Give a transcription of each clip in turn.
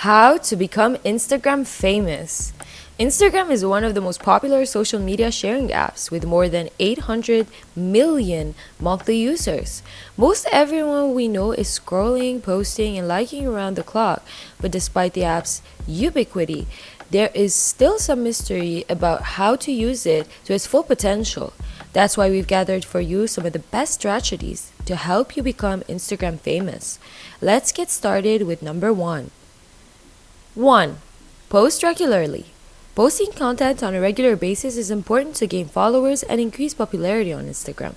How to become Instagram famous. Instagram is one of the most popular social media sharing apps with more than 800 million monthly users. Most everyone we know is scrolling, posting, and liking around the clock, but despite the app's ubiquity, there is still some mystery about how to use it to its full potential. That's why we've gathered for you some of the best strategies to help you become Instagram famous. Let's get started with number 1. 1. Post regularly. Posting content on a regular basis is important to gain followers and increase popularity on Instagram.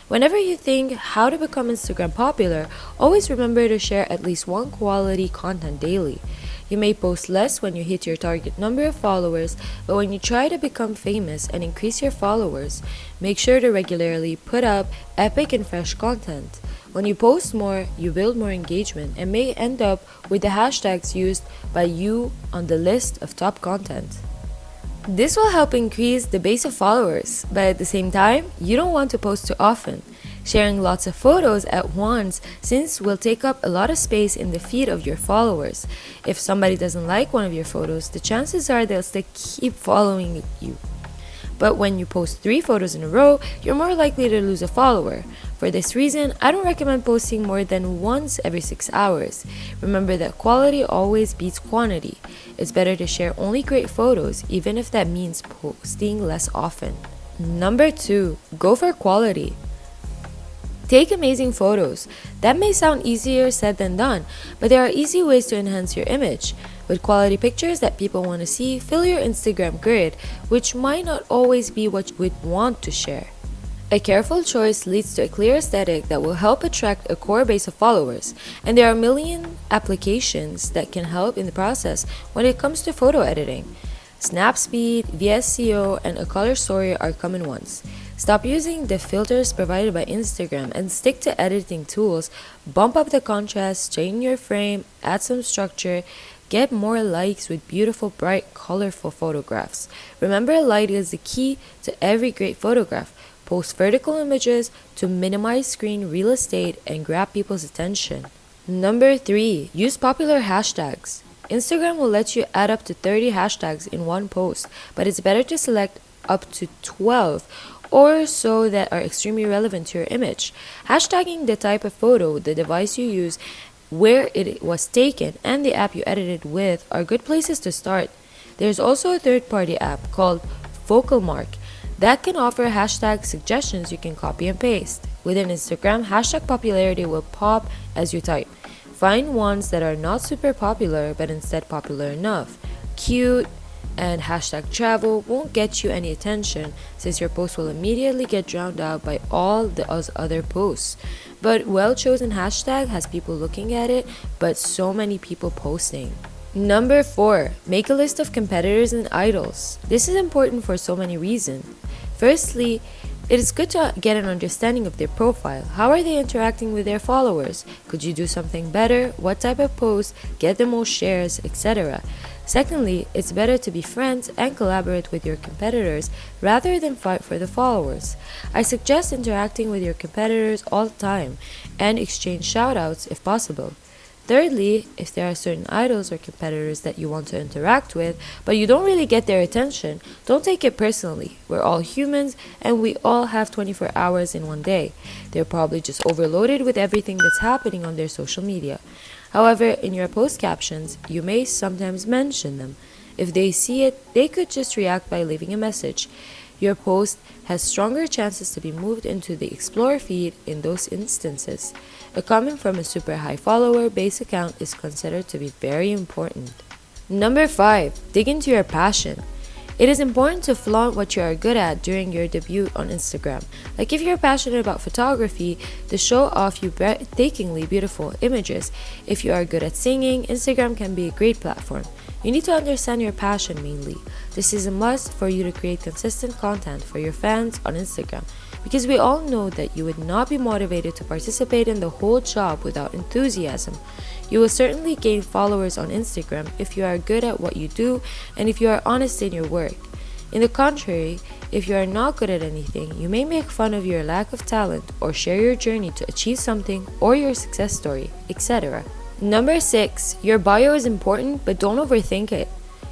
Whenever you think how to become Instagram popular, always remember to share at least one quality content daily. You may post less when you hit your target number of followers, but when you try to become famous and increase your followers, make sure to regularly put up epic and fresh content. When you post more, you build more engagement and may end up with the hashtags used by you on the list of top content. This will help increase the base of followers, but at the same time, you don't want to post too often. Sharing lots of photos at once since will take up a lot of space in the feed of your followers. If somebody doesn't like one of your photos, the chances are they'll still keep following you. But when you post 3 photos in a row, you're more likely to lose a follower. For this reason, I don't recommend posting more than once every 6 hours. Remember that quality always beats quantity. It's better to share only great photos, even if that means posting less often. Number 2, go for quality. Take amazing photos. That may sound easier said than done, but there are easy ways to enhance your image. With quality pictures that people want to see, fill your Instagram grid, which might not always be what you would want to share. A careful choice leads to a clear aesthetic that will help attract a core base of followers, and there are a million applications that can help in the process when it comes to photo editing. Snapseed, VSCO, and a color story are common ones. Stop using the filters provided by Instagram and stick to editing tools. Bump up the contrast, straighten your frame, add some structure, get more likes with beautiful, bright, colorful photographs. Remember, light is the key to every great photograph. Post vertical images to minimize screen real estate and grab people's attention. Number 3, use popular hashtags. Instagram will let you add up to 30 hashtags in one post, but it's better to select up to 12 or so that are extremely relevant to your image. Hashtagging the type of photo, the device you use, where it was taken, and the app you edited with are good places to start. There's also a third-party app called Focal Mark that can offer hashtag suggestions you can copy and paste. Within Instagram, hashtag popularity will pop as you type. Find ones that are not super popular but instead popular enough. Cute and hashtag travel won't get you any attention since your post will immediately get drowned out by all the other posts. But well-chosen hashtag has people looking at it, but so many people posting. Number 4, make a list of competitors and idols. This is important for so many reasons. Firstly, it is good to get an understanding of their profile. How are they interacting with their followers? Could you do something better? What type of posts get the most shares, etc.? Secondly, it's better to be friends and collaborate with your competitors rather than fight for the followers. I suggest interacting with your competitors all the time and exchange shoutouts if possible. Thirdly, if there are certain idols or competitors that you want to interact with, but you don't really get their attention, don't take it personally. We're all humans and we all have 24 hours in one day. They're probably just overloaded with everything that's happening on their social media. However, in your post captions, you may sometimes mention them. If they see it, they could just react by leaving a message. Your post has stronger chances to be moved into the Explore feed in those instances. A comment from a super high follower base account is considered to be very important. Number 5, dig into your passion. It is important to flaunt what you are good at during your debut on Instagram. Like if you're passionate about photography, to show off you breathtakingly beautiful images. If you are good at singing, Instagram can be a great platform. You need to understand your passion mainly. This is a must for you to create consistent content for your fans on Instagram, because we all know that you would not be motivated to participate in the whole job without enthusiasm. You will certainly gain followers on Instagram if you are good at what you do and if you are honest in your work. In the contrary, if you are not good at anything, you may make fun of your lack of talent or share your journey to achieve something or your success story, etc. Number 6, your bio is important, but don't overthink it.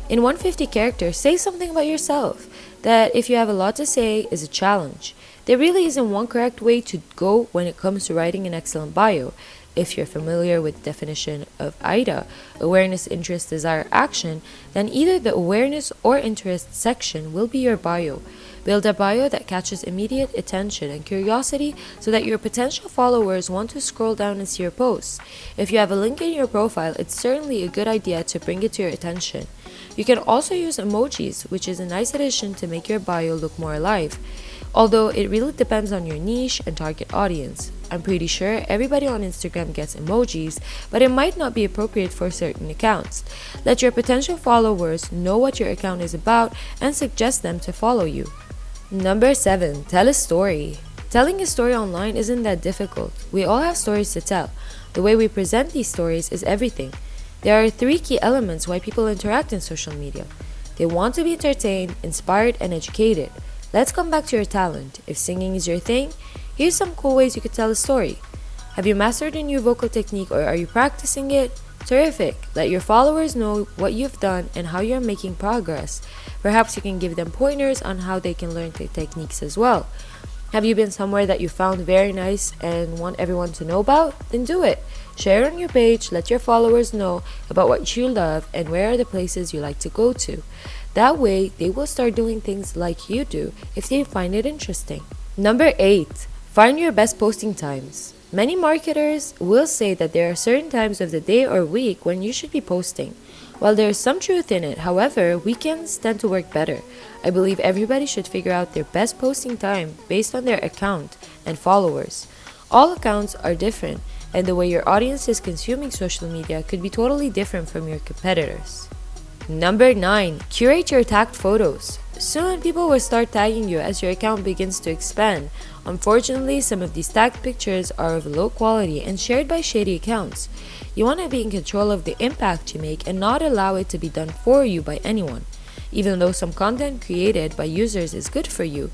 In 150 characters, say something about yourself that, if you have a lot to say, is a challenge. There really isn't one correct way to go when it comes to writing an excellent bio. If you're familiar with the definition of IDA, awareness, interest, desire, action, then either the awareness or interest section will be your bio. Build a bio that catches immediate attention and curiosity so that your potential followers want to scroll down and see your posts. If you have a link in your profile, it's certainly a good idea to bring it to your attention. You can also use emojis, which is a nice addition to make your bio look more alive, although it really depends on your niche and target audience. I'm pretty sure everybody on Instagram gets emojis, but it might not be appropriate for certain accounts. Let your potential followers know what your account is about and suggest them to follow you. Number 7, tell a story. Telling a story online isn't that difficult. We all have stories to tell. The way we present these stories is everything. There are 3 key elements why people interact in social media. They want to be entertained, inspired, and educated. Let's come back to your talent. If singing is your thing, here's some cool ways you could tell a story. Have you mastered a new vocal technique, or are you practicing it? Terrific! Let your followers know what you've done and how you're making progress. Perhaps you can give them pointers on how they can learn the techniques as well. Have you been somewhere that you found very nice and want everyone to know about? Then do it. Share on your page, let your followers know about what you love and where are the places you like to go to. That way, they will start doing things like you do if they find it interesting. Number 8, find your best posting times. Many marketers will say that there are certain times of the day or week when you should be posting. While there is some truth in it, however, weekends tend to work better. I believe everybody should figure out their best posting time based on their account and followers. All accounts are different, and the way your audience is consuming social media could be totally different from your competitors. Number 9, curate your tagged photos. Soon, people will start tagging you as your account begins to expand. Unfortunately, some of these tagged pictures are of low quality and shared by shady accounts. You want to be in control of the impact you make and not allow it to be done for you by anyone. Even though some content created by users is good for you.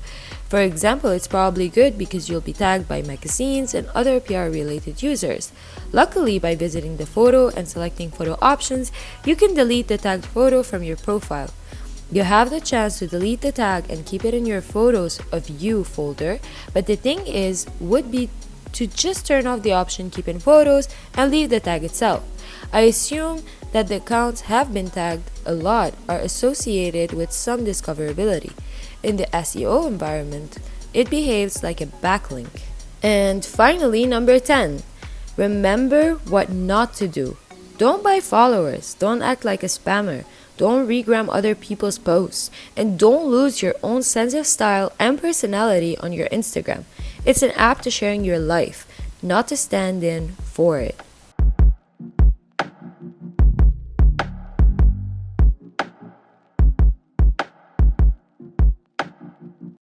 For example, it's probably good because you'll be tagged by magazines and other PR-related users. Luckily, by visiting the photo and selecting photo options, you can delete the tagged photo from your profile. You have the chance to delete the tag and keep it in your photos of you folder, but the thing would be to just turn off the option keep in photos and leave the tag itself. I assume that the accounts have been tagged a lot are associated with some discoverability. In the SEO environment, it behaves like a backlink. And finally, number 10, remember what not to do. Don't buy followers, don't act like a spammer, don't regram other people's posts, and don't lose your own sense of style and personality on your Instagram. It's an app to sharing your life, not to stand in for it.